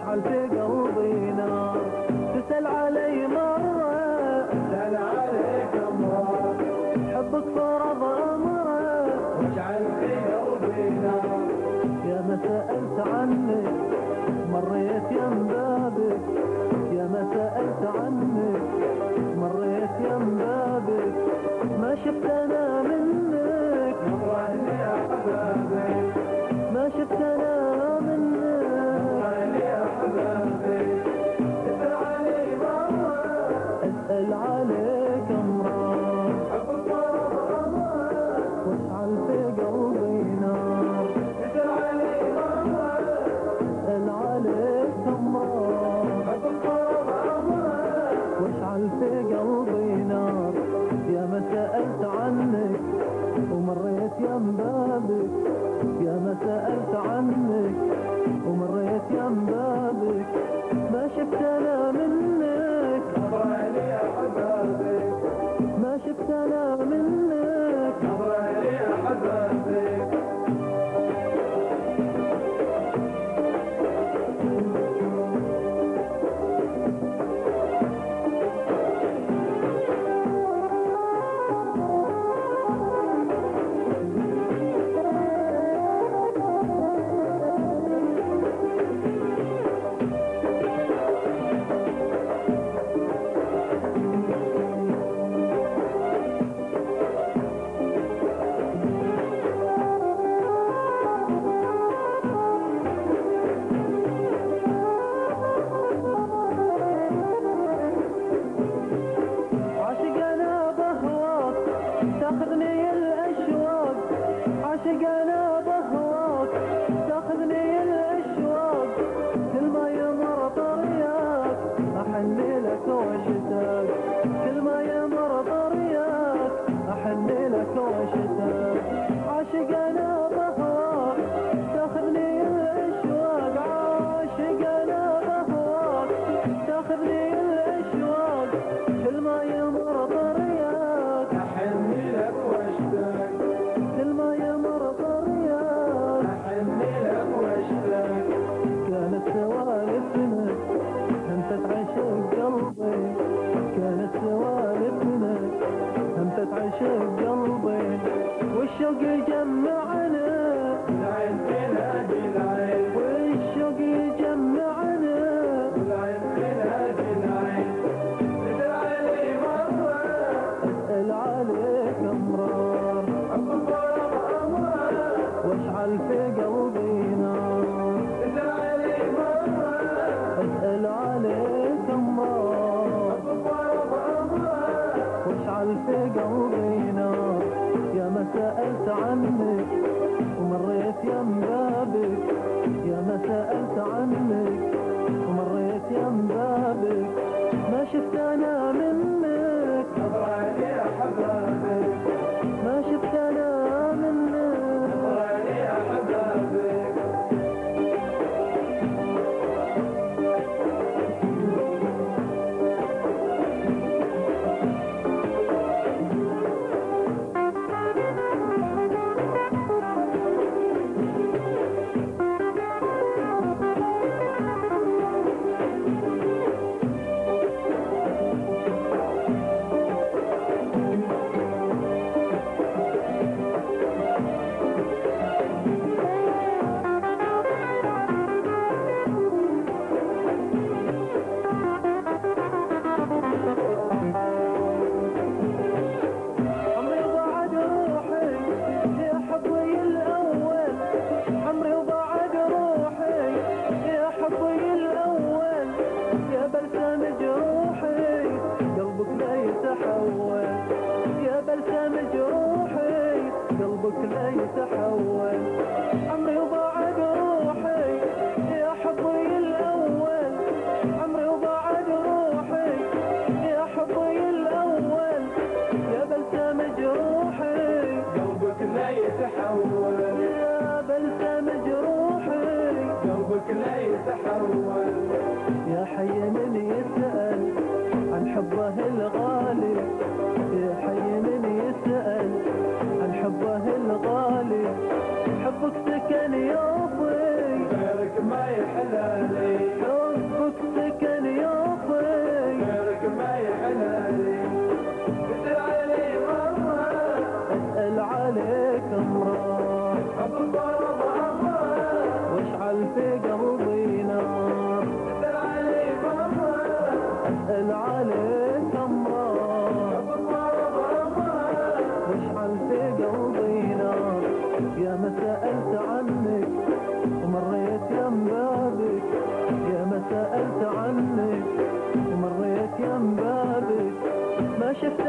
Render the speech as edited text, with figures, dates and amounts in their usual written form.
واشعل في قلبي نار. تسأل علي مرة اسأل عليك مرة، حبك فرض أمره واشعل في قلبي نار. يا ما سألت عنك مريت يم بابك، يا ما سألت عنك مريت يم بابك، ما شفت أنا منك نظرة يا حبابي، ما شفت أنا منك نظرة يا حبابي. اسأل علي مرة، أسأل عليك أمرار حبك فرض أمره، واشعل في قلبي نار. اسأل علي مرة، أسأل عليك أمرار حبك فرض أمره، واشعل في قلبي نار. يا ما سألت عنك ومريت يم بابك، يا ما سألت عنك ومريت يم بابك، ما شفت أنا منك نظرة يا حبابي، ما شفت أنا منك. نظرة يا حبابي. عاشق أنا بهواك تاخذني الأشواق، عاشق أنا بهواك تاخذني الأشواق، كل ما يمر طريقك أحن لك واشتاق، كل ما يمر طريقك أحن لك واشتاق. عاشق أنا بهواك تاخذني الأشواق، عاشق أنا بهواك تاخذني الأشواق، كل ما يمر طريقك أحن لك واشتاق، كل ما يمر طريقك. أحن لك واشتاق. كانت سوالفنا انت تعشق قلبي، كانت سوالفنا انت تعشق قلبي، والشوق يجمعنا العين في نادي العين، والشوق يجمعنا. العين في نادي العين. اسأل علي مرة، اسأل عليك أمرار حبك فرض أمره، واشعل في قلبي نار. اسأل علي مرة، اسأل عليك أمرار حبك فرض أمره، واشعل في قلبي نار. يا ما سألت عنك ومريت يم بابك، يا ما سألت عنك ومريت يم بابك، ما شفت أنا منك نظرة يا حبابي، ما شفت أنا منك. نظرة يا حبابي. عمري وبعد روحي يا حبي الأول، عمري وبعد روحي يا حبي الأول، يا بلسم جروحي قلبك لا يتحول، يا بلسم جروحي قلبك لا يتحول. عمري وبعد روحي يا حبي الأول، عمري وبعد روحي يا حبي الأول، يا بلسم جروحي قلبك لا يتحول، يا بلسم جروحي قلبك لا يتحول. يا حي من يسأل عن حبه الغالي، يا حي من يسأل عن حبه الغالي، حبك سكن يوفي غيرك ما ما يحلالي حبك سكن يوفي غيرك ما يحلالي اسأل علي مرة اسأل عليك امرار الضرب أمر واشعل في قلبي نار اسأل علي مرة اسأل عليك امرار الضرب أمر واشعل في قلبي نار يا ما سألت عنك ومريت يم بابك يا ما سألت عنك ومريت يم بابك ما شفت